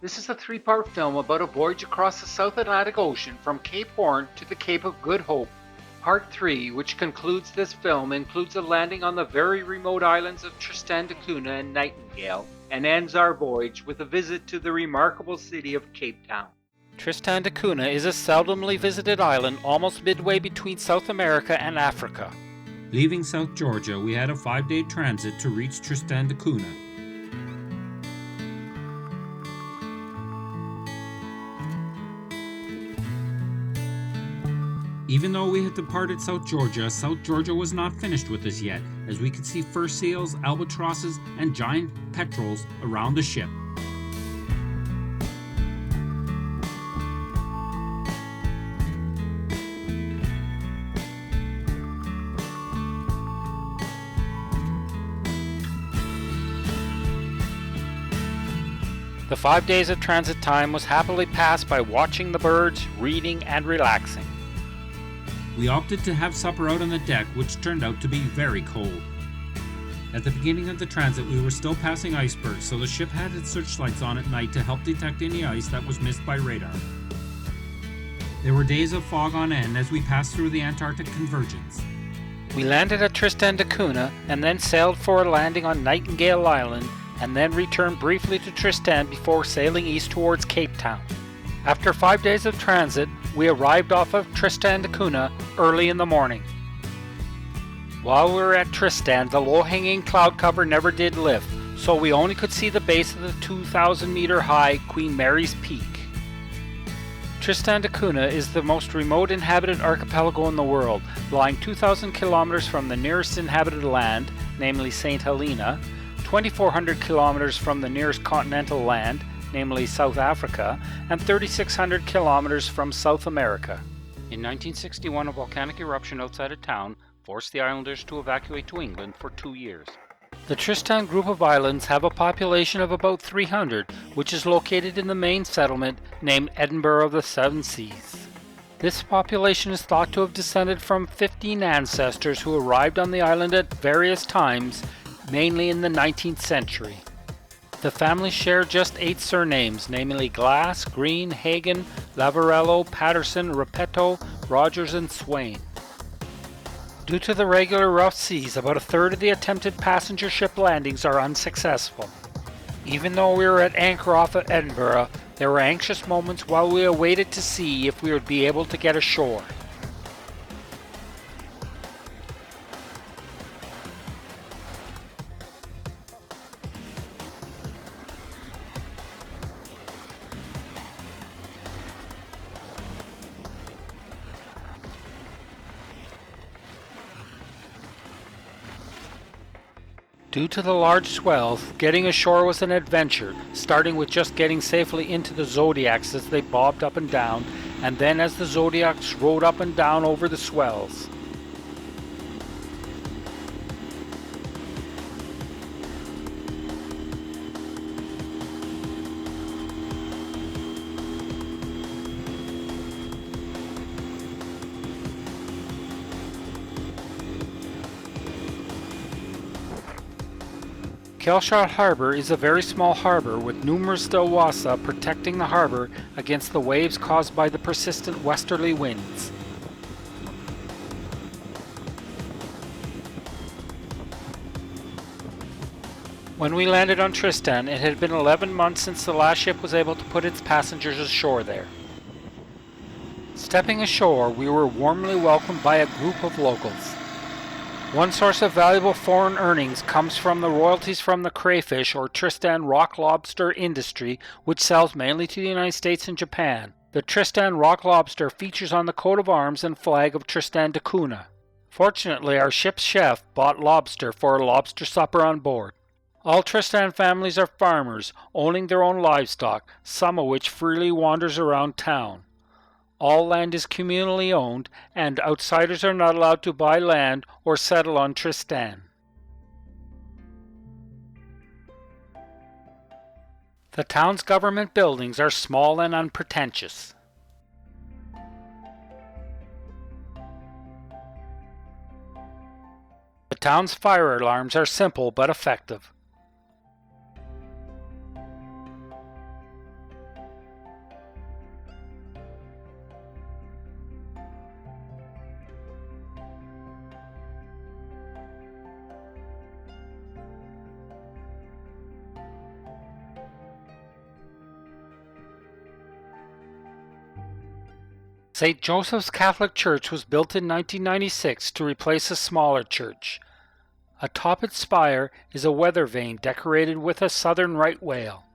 This is a three-part film about a voyage across the South Atlantic Ocean from Cape Horn to the Cape of Good Hope. Part 3, which concludes this film, includes a landing on the very remote islands of Tristan da Cunha and Nightingale, and ends our voyage with a visit to the remarkable city of Cape Town. Tristan da Cunha is a seldomly visited island almost midway between South America and Africa. Leaving South Georgia, we had a 5-day transit to reach Tristan da Cunha. Even though we had departed South Georgia was not finished with us yet, as we could see fur seals, albatrosses, and giant petrels around the ship. The 5 days of transit time was happily passed by watching the birds, reading, and relaxing. We opted to have supper out on the deck, which turned out to be very cold. At the beginning of the transit, we were still passing icebergs, so the ship had its searchlights on at night to help detect any ice that was missed by radar. There were days of fog on end as we passed through the Antarctic convergence. We landed at Tristan da Cunha and then sailed for a landing on Nightingale Island, and then returned briefly to Tristan before sailing east towards Cape Town. After 5 days of transit, we arrived off of Tristan da Cunha early in the morning. While we were at Tristan, the low-hanging cloud cover never did lift, so we only could see the base of the 2,000-meter high Queen Mary's Peak. Tristan da Cunha is the most remote inhabited archipelago in the world, lying 2,000 kilometers from the nearest inhabited land, namely St. Helena, 2,400 kilometers from the nearest continental land, namely South Africa, and 3,600 kilometers from South America. In 1961, a volcanic eruption outside of town forced the islanders to evacuate to England for 2 years. The Tristan group of islands have a population of about 300, which is located in the main settlement named Edinburgh of the Seven Seas. This population is thought to have descended from 15 ancestors who arrived on the island at various times, mainly in the 19th century. The family share just 8 surnames, namely Glass, Green, Hagen, Lavarello, Patterson, Repetto, Rogers, and Swain. Due to the regular rough seas, about a third of the attempted passenger ship landings are unsuccessful. Even though we were at anchor off of Edinburgh, there were anxious moments while we awaited to see if we would be able to get ashore. Due to the large swells, getting ashore was an adventure, starting with just getting safely into the Zodiacs as they bobbed up and down, and then as the Zodiacs rode up and down over the swells. Kelshot Harbor is a very small harbor with numerous delwassa protecting the harbor against the waves caused by the persistent westerly winds. When we landed on Tristan, it had been 11 months since the last ship was able to put its passengers ashore there. Stepping ashore, we were warmly welcomed by a group of locals. One source of valuable foreign earnings comes from the royalties from the crayfish or Tristan rock lobster industry, which sells mainly to the United States and Japan. The Tristan rock lobster features on the coat of arms and flag of Tristan da Cunha. Fortunately, our ship's chef bought lobster for a lobster supper on board. All Tristan families are farmers, owning their own livestock, some of which freely wanders around town. All land is communally owned, and outsiders are not allowed to buy land or settle on Tristan. The town's government buildings are small and unpretentious. The town's fire alarms are simple but effective. St. Joseph's Catholic Church was built in 1996 to replace a smaller church. Atop its spire is a weather vane decorated with a southern right whale.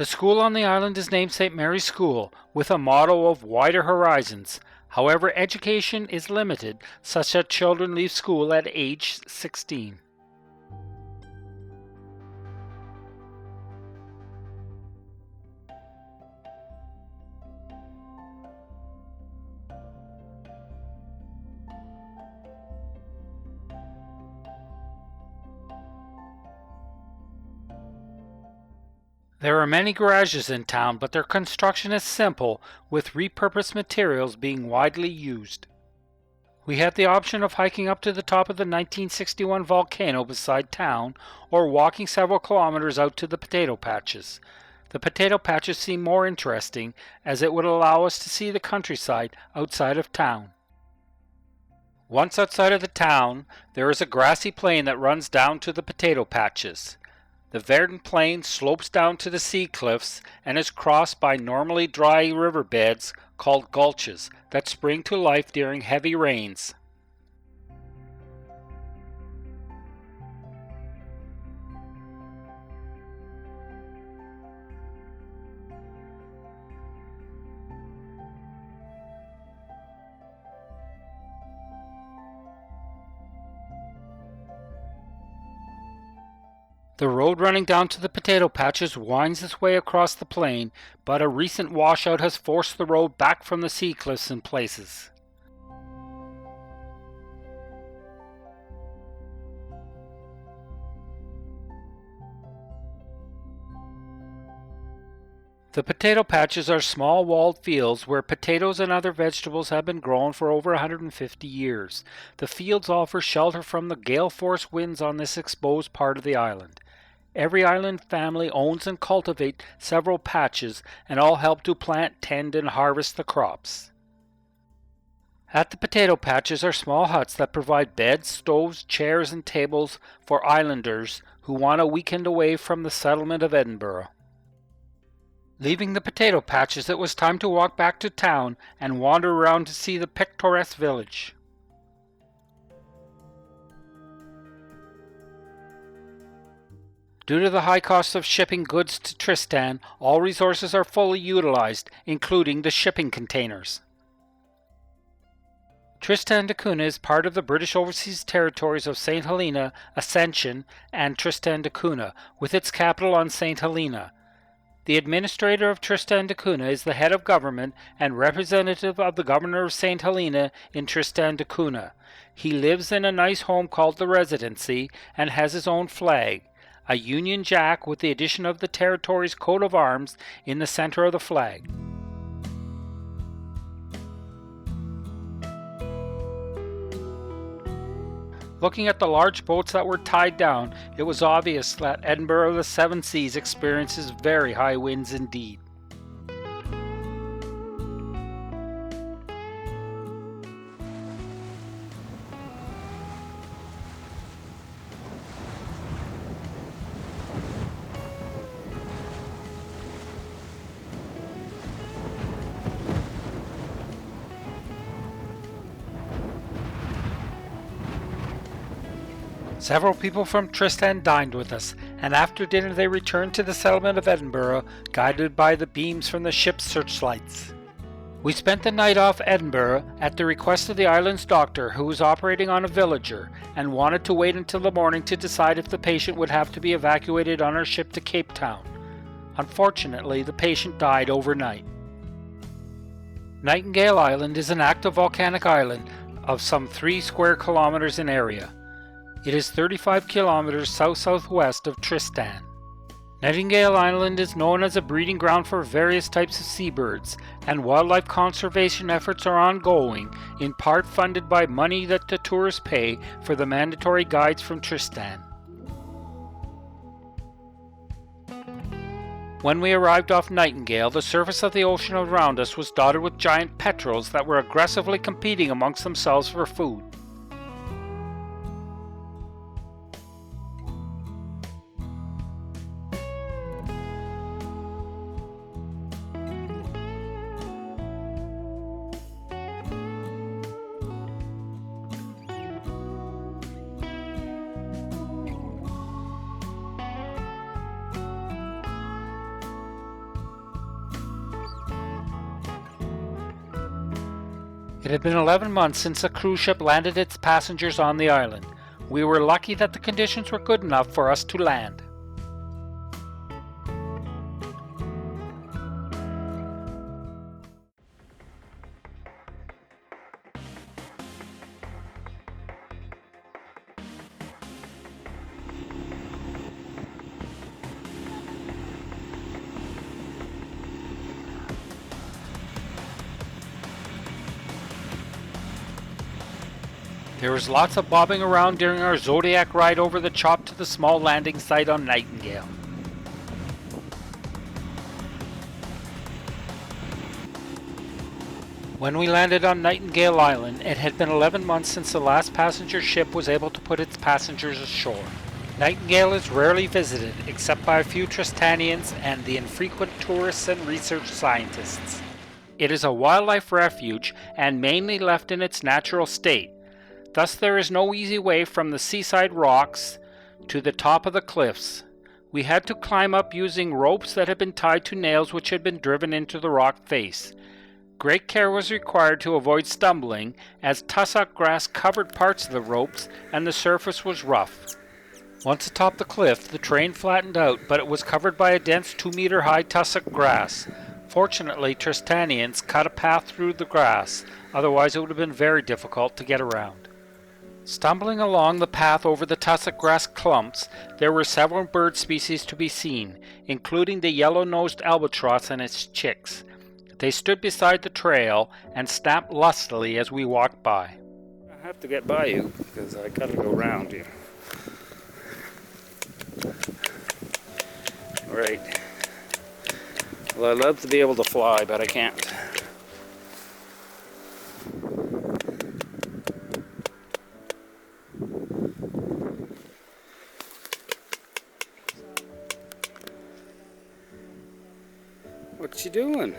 The school on the island is named St. Mary's School, with a motto of wider horizons. However, education is limited, such that children leave school at age 16. There are many garages in town, but their construction is simple, with repurposed materials being widely used. We had the option of hiking up to the top of the 1961 volcano beside town, or walking several kilometers out to the potato patches. The potato patches seem more interesting, as it would allow us to see the countryside outside of town. Once outside of the town, there is a grassy plain that runs down to the potato patches. The verdant plain slopes down to the sea cliffs and is crossed by normally dry riverbeds called gulches that spring to life during heavy rains. The road running down to the potato patches winds its way across the plain, but a recent washout has forced the road back from the sea cliffs in places. The potato patches are small walled fields where potatoes and other vegetables have been grown for over 150 years. The fields offer shelter from the gale-force winds on this exposed part of the island. Every island family owns and cultivates several patches, and all help to plant, tend, and harvest the crops. At the potato patches are small huts that provide beds, stoves, chairs, and tables for islanders who want a weekend away from the settlement of Edinburgh. Leaving the potato patches, it was time to walk back to town and wander around to see the picturesque village. Due to the high cost of shipping goods to Tristan, all resources are fully utilized, including the shipping containers. Tristan da Cunha is part of the British Overseas Territories of St. Helena, Ascension, and Tristan da Cunha, with its capital on St. Helena. The administrator of Tristan da Cunha is the head of government and representative of the governor of St. Helena in Tristan da Cunha. He lives in a nice home called the Residency and has his own flag, a Union Jack with the addition of the territory's coat of arms in the center of the flag. Looking at the large boats that were tied down, it was obvious that Edinburgh of the Seven Seas experiences very high winds indeed. Several people from Tristan dined with us, and after dinner they returned to the settlement of Edinburgh, guided by the beams from the ship's searchlights. We spent the night off Edinburgh at the request of the island's doctor, who was operating on a villager, and wanted to wait until the morning to decide if the patient would have to be evacuated on our ship to Cape Town. Unfortunately, the patient died overnight. Nightingale Island is an active volcanic island of some 3 square kilometers in area. It is 35 kilometers south-southwest of Tristan. Nightingale Island is known as a breeding ground for various types of seabirds, and wildlife conservation efforts are ongoing, in part funded by money that the tourists pay for the mandatory guides from Tristan. When we arrived off Nightingale, the surface of the ocean around us was dotted with giant petrels that were aggressively competing amongst themselves for food. It had been 11 months since a cruise ship landed its passengers on the island. We were lucky that the conditions were good enough for us to land. There was lots of bobbing around during our Zodiac ride over the chop to the small landing site on Nightingale. When we landed on Nightingale Island, it had been 11 months since the last passenger ship was able to put its passengers ashore. Nightingale is rarely visited, except by a few Tristanians and the infrequent tourists and research scientists. It is a wildlife refuge and mainly left in its natural state. Thus there is no easy way from the seaside rocks to the top of the cliffs. We had to climb up using ropes that had been tied to nails which had been driven into the rock face. Great care was required to avoid stumbling, as tussock grass covered parts of the ropes and the surface was rough. Once atop the cliff, the terrain flattened out, but it was covered by a dense 2-meter-high tussock grass. Fortunately, Tristanians cut a path through the grass, otherwise it would have been very difficult to get around. Stumbling along the path over the tussock grass clumps, there were several bird species to be seen, including the yellow-nosed albatross and its chicks. They stood beside the trail and snapped lustily as we walked by. I have to get by you, because I gotta go around you. Right. Well, I'd love to be able to fly, but I can't. What you doing?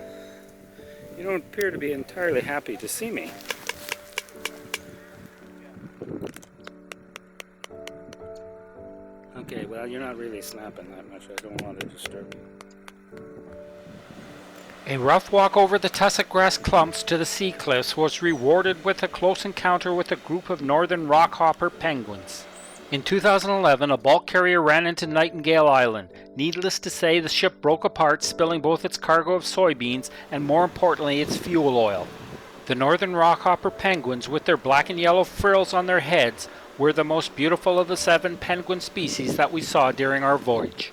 You don't appear to be entirely happy to see me. Okay, well, you're not really snapping that much. I don't want to disturb you. A rough walk over the tussock grass clumps to the sea cliffs was rewarded with a close encounter with a group of northern rockhopper penguins. In 2011, a bulk carrier ran into Nightingale Island. Needless to say, the ship broke apart, spilling both its cargo of soybeans and, more importantly, its fuel oil. The northern rockhopper penguins, with their black and yellow frills on their heads, were the most beautiful of the 7 penguin species that we saw during our voyage.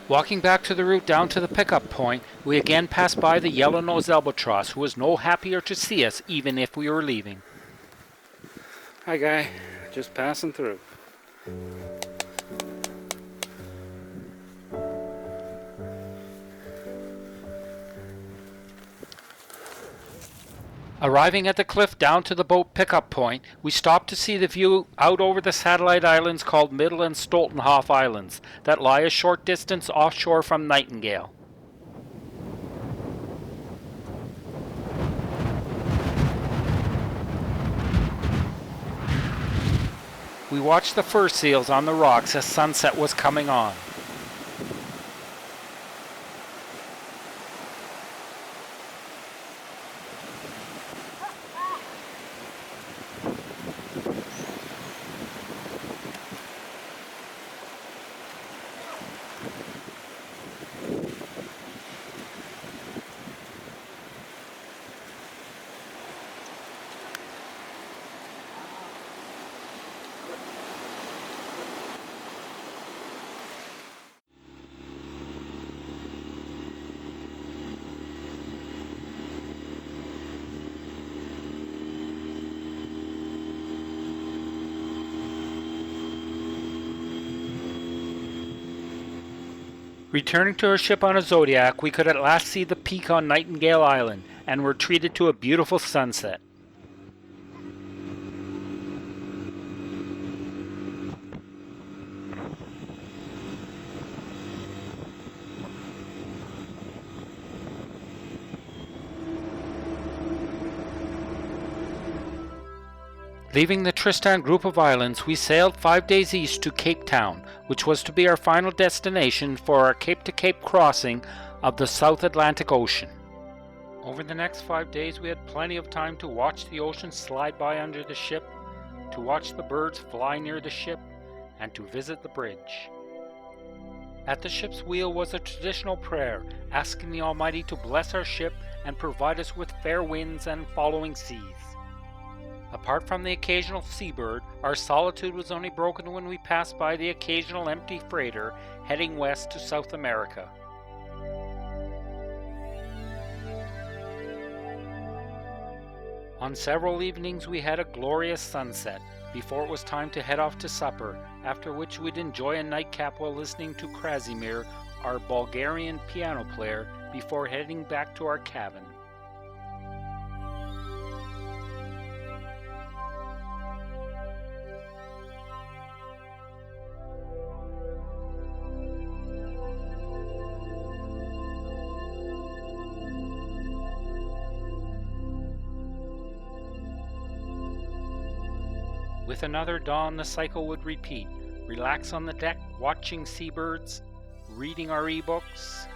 Walking back to the route down to the pickup point, we again passed by the yellow-nosed albatross, who was no happier to see us even if we were leaving. Hi guy, just passing through. Arriving at the cliff down to the boat pickup point, we stopped to see the view out over the satellite islands called Middle and Stoltenhof Islands that lie a short distance offshore from Nightingale. We watched the fur seals on the rocks as sunset was coming on. Returning to our ship on a Zodiac, we could at last see the peak on Nightingale Island, and were treated to a beautiful sunset. Leaving the Tristan group of islands, we sailed 5 days east to Cape Town, which was to be our final destination for our Cape-to-Cape crossing of the South Atlantic Ocean. Over the next 5 days, we had plenty of time to watch the ocean slide by under the ship, to watch the birds fly near the ship, and to visit the bridge. At the ship's wheel was a traditional prayer, asking the Almighty to bless our ship and provide us with fair winds and following seas. Apart from the occasional seabird, our solitude was only broken when we passed by the occasional empty freighter heading west to South America. On several evenings we had a glorious sunset before it was time to head off to supper, after which we'd enjoy a nightcap while listening to Krasimir, our Bulgarian piano player, before heading back to our cabin. With another dawn, the cycle would repeat. Relax on the deck, watching seabirds, reading our ebooks,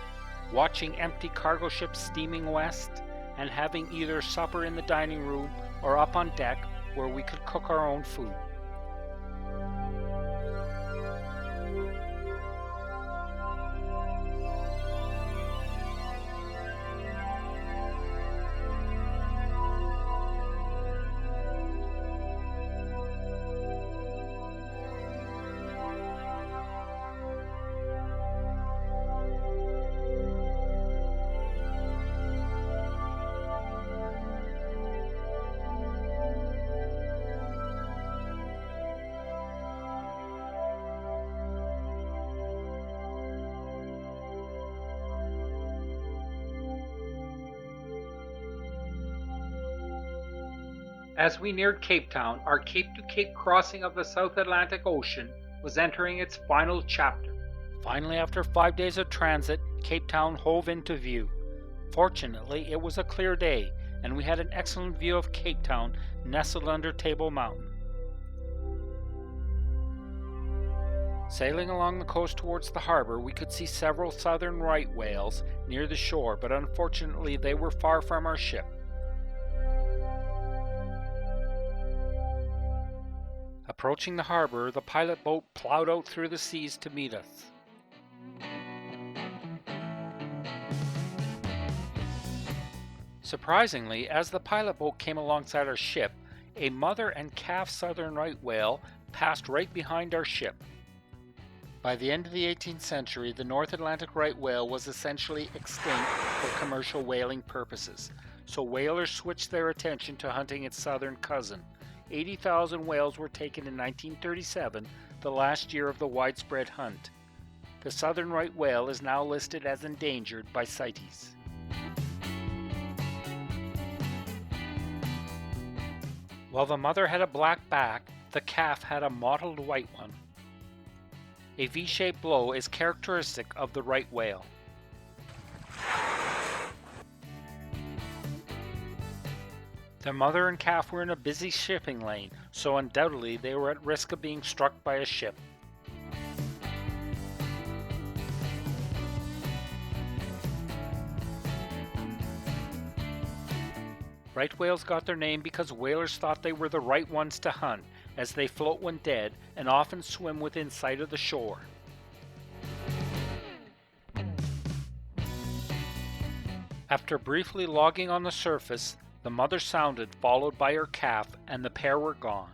watching empty cargo ships steaming west, and having either supper in the dining room or up on deck where we could cook our own food. As we neared Cape Town, our Cape-to-Cape crossing of the South Atlantic Ocean was entering its final chapter. Finally, after 5 days of transit, Cape Town hove into view. Fortunately, it was a clear day, and we had an excellent view of Cape Town nestled under Table Mountain. Sailing along the coast towards the harbor, we could see several southern right whales near the shore, but unfortunately they were far from our ship. Approaching the harbor, the pilot boat plowed out through the seas to meet us. Surprisingly, as the pilot boat came alongside our ship, a mother and calf southern right whale passed right behind our ship. By the end of the 18th century, the North Atlantic right whale was essentially extinct for commercial whaling purposes, so whalers switched their attention to hunting its southern cousin. 80,000 whales were taken in 1937, the last year of the widespread hunt. The southern right whale is now listed as endangered by CITES. While the mother had a black back, the calf had a mottled white one. A V-shaped blow is characteristic of the right whale. The mother and calf were in a busy shipping lane, so undoubtedly they were at risk of being struck by a ship. Right whales got their name because whalers thought they were the right ones to hunt, as they float when dead and often swim within sight of the shore. After briefly logging on the surface, the mother sounded, followed by her calf, and the pair were gone.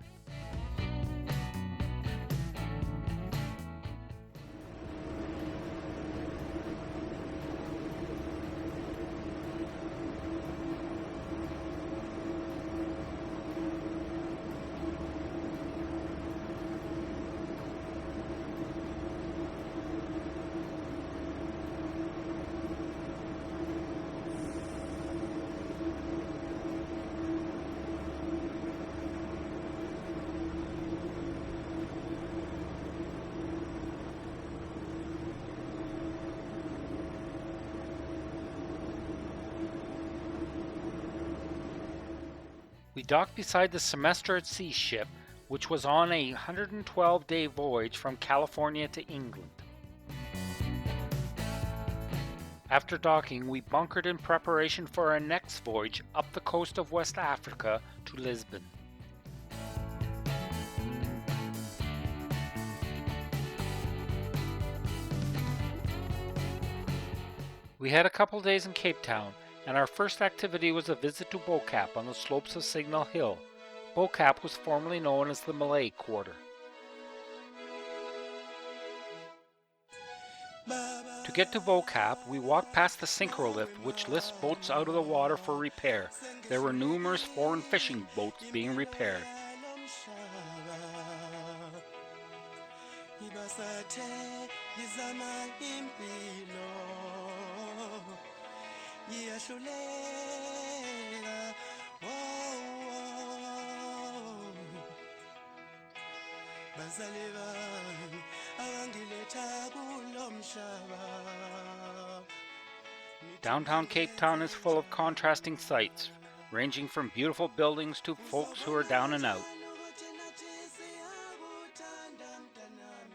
We docked beside the Semester at Sea ship, which was on a 112-day voyage from California to England. After docking, we bunkered in preparation for our next voyage up the coast of West Africa to Lisbon. We had a couple days in Cape Town, and our first activity was a visit to Bocap on the slopes of Signal Hill. Bocap was formerly known as the Malay Quarter. To get to Bocap, we walked past the synchro lift, which lifts boats out of the water for repair. There were numerous foreign fishing boats being repaired. Downtown Cape Town is full of contrasting sights, ranging from beautiful buildings to folks who are down and out.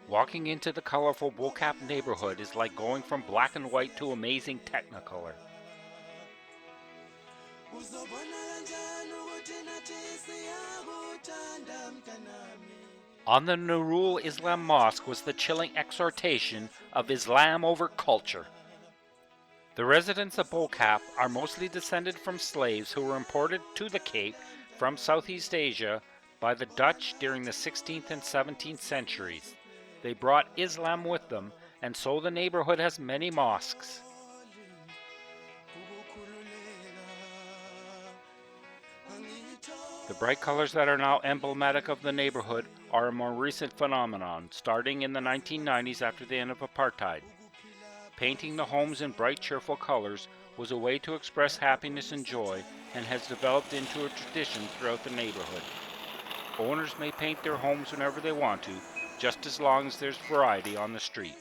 Walking into the colorful Bocap neighborhood is like going from black and white to amazing Technicolor. On the Nurul Islam Mosque was the chilling exhortation of Islam over culture. The residents of Bocap are mostly descended from slaves who were imported to the Cape from Southeast Asia by the Dutch during the 16th and 17th centuries. They brought Islam with them, and so the neighborhood has many mosques. The bright colors that are now emblematic of the neighborhood are a more recent phenomenon, starting in the 1990s after the end of apartheid. Painting the homes in bright, cheerful colors was a way to express happiness and joy, and has developed into a tradition throughout the neighborhood. Owners may paint their homes whenever they want to, just as long as there's variety on the street.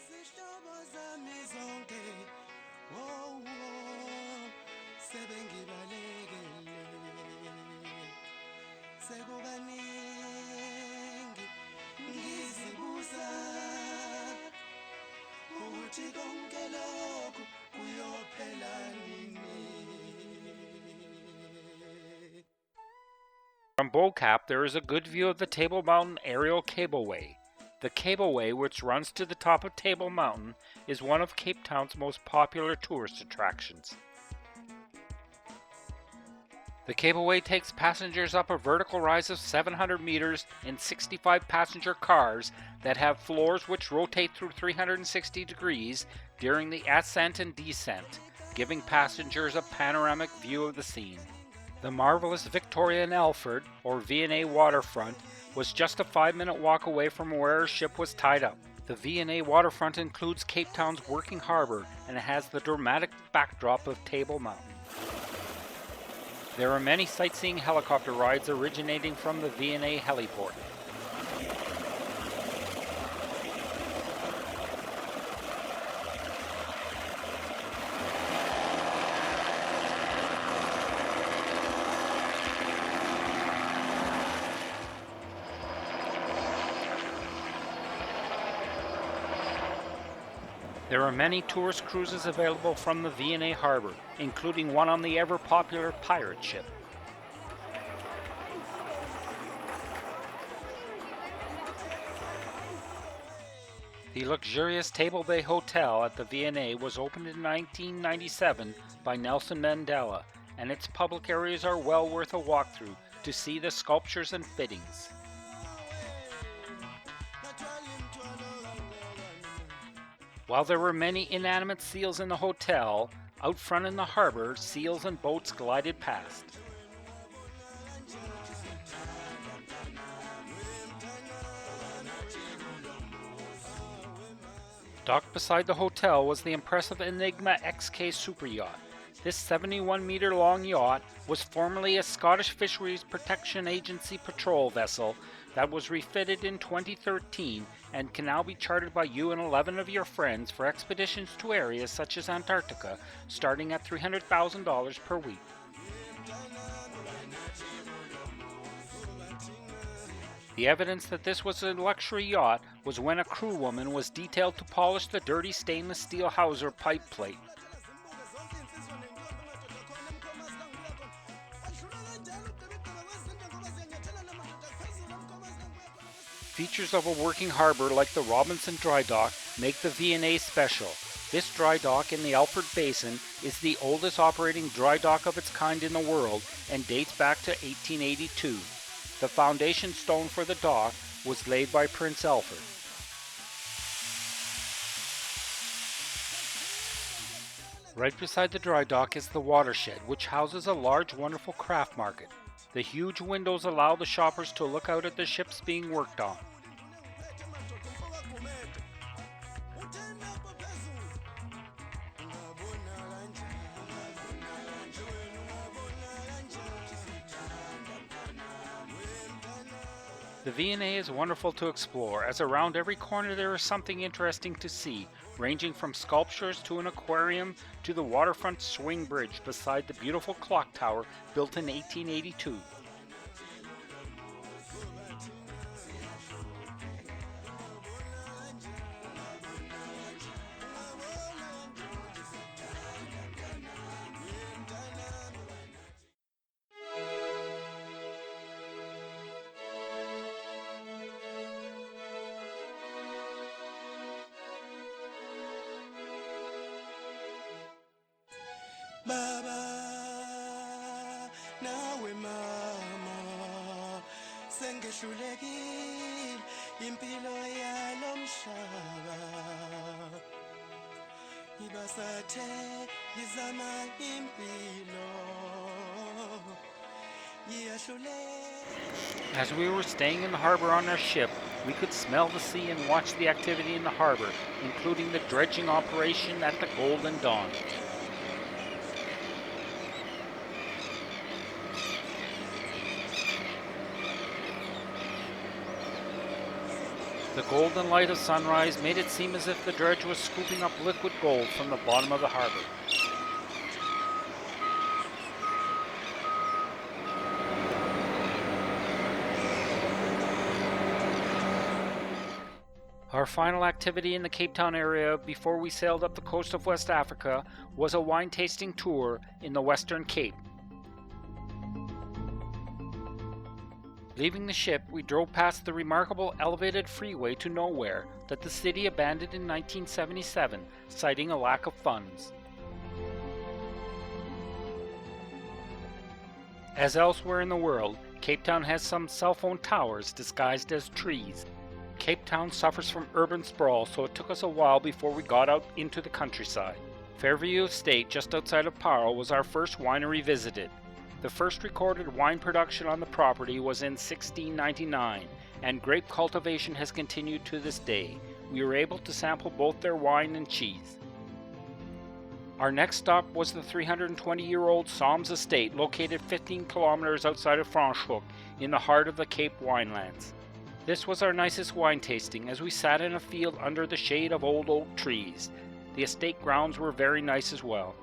From Bocap, there is a good view of the Table Mountain Aerial Cableway. The cableway, which runs to the top of Table Mountain, is one of Cape Town's most popular tourist attractions. The cableway takes passengers up a vertical rise of 700 meters in 65 passenger cars that have floors which rotate through 360 degrees during the ascent and descent, giving passengers a panoramic view of the scene. The marvelous Victoria and Alfred, or V&A waterfront, was just a 5-minute walk away from where our ship was tied up. The V&A waterfront includes Cape Town's working harbor, and it has the dramatic backdrop of Table Mountain. There are many sightseeing helicopter rides originating from the V&A heliport. There are many tourist cruises available from the V&A harbor, including one on the ever-popular pirate ship. The luxurious Table Bay Hotel at the V&A was opened in 1997 by Nelson Mandela, and its public areas are well worth a walkthrough to see the sculptures and fittings. While there were many inanimate seals in the hotel, out front in the harbor, seals and boats glided past. Docked beside the hotel was the impressive Enigma XK superyacht. This 71-meter-long yacht was formerly a Scottish Fisheries Protection Agency patrol vessel that was refitted in 2013 and can now be chartered by you and 11 of your friends for expeditions to areas such as Antarctica, starting at $300,000 per week. The evidence that this was a luxury yacht was when a crewwoman was detailed to polish the dirty stainless steel hawser pipe plate. Features of a working harbor like the Robinson Dry Dock make the V&A special. This dry dock in the Alfred Basin is the oldest operating dry dock of its kind in the world and dates back to 1882. The foundation stone for the dock was laid by Prince Alfred. Right beside the dry dock is the watershed, which houses a large, wonderful craft market. The huge windows allow the shoppers to look out at the ships being worked on. The V&A is wonderful to explore, as around every corner there is something interesting to see, ranging from sculptures to an aquarium to the waterfront swing bridge beside the beautiful clock tower built in 1882. Baba, nawe mama, sengeshlulekile impilo yalomhlaba. Ibasathe izama impilo. As we were staying in the harbor on our ship, we could smell the sea and watch the activity in the harbor, including the dredging operation at the Golden Dawn. The golden light of sunrise made it seem as if the dredge was scooping up liquid gold from the bottom of the harbor. Our final activity in the Cape Town area before we sailed up the coast of West Africa was a wine tasting tour in the Western Cape. Leaving the ship, we drove past the remarkable elevated freeway to Nowhere that the city abandoned in 1977, citing a lack of funds. As elsewhere in the world, Cape Town has some cell phone towers disguised as trees. Cape Town suffers from urban sprawl, so it took us a while before we got out into the countryside. Fairview Estate, just outside of Paro, was our first winery visited. The first recorded wine production on the property was in 1699, and grape cultivation has continued to this day. We were able to sample both their wine and cheese. Our next stop was the 320-year-old Soms Estate, located 15 kilometers outside of Franschhoek, in the heart of the Cape winelands. This was our nicest wine tasting, as we sat in a field under the shade of old oak trees. The estate grounds were very nice as well.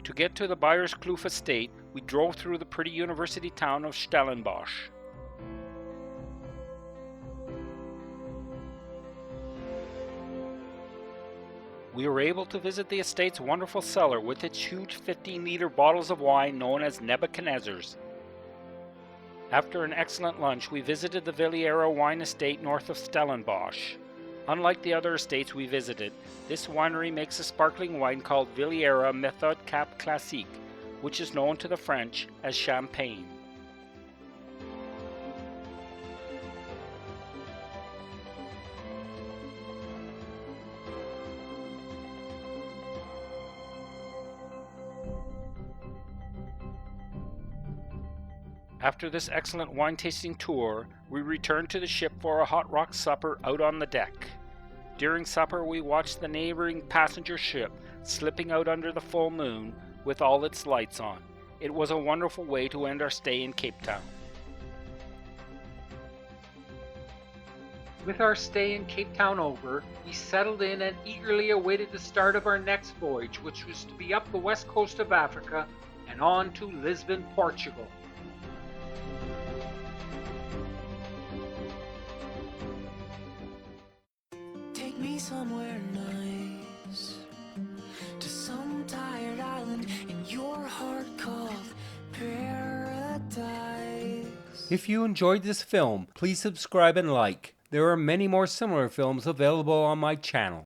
To get to the Beierskloof estate, we drove through the pretty university town of Stellenbosch. We were able to visit the estate's wonderful cellar with its huge 15-liter bottles of wine known as Nebuchadnezzar's. After an excellent lunch, we visited the Villiera wine estate north of Stellenbosch. Unlike the other estates we visited, this winery makes a sparkling wine called Villiera Méthode Cap Classique, which is known to the French as champagne. After this excellent wine tasting tour, we returned to the ship for a hot rock supper out on the deck. During supper, we watched the neighboring passenger ship slipping out under the full moon with all its lights on. It was a wonderful way to end our stay in Cape Town. With our stay in Cape Town over, we settled in and eagerly awaited the start of our next voyage, which was to be up the west coast of Africa and on to Lisbon, Portugal. Take me somewhere nice, to some tired island in your heart called paradise. If you enjoyed this film, please subscribe and like. There are many more similar films available on my channel.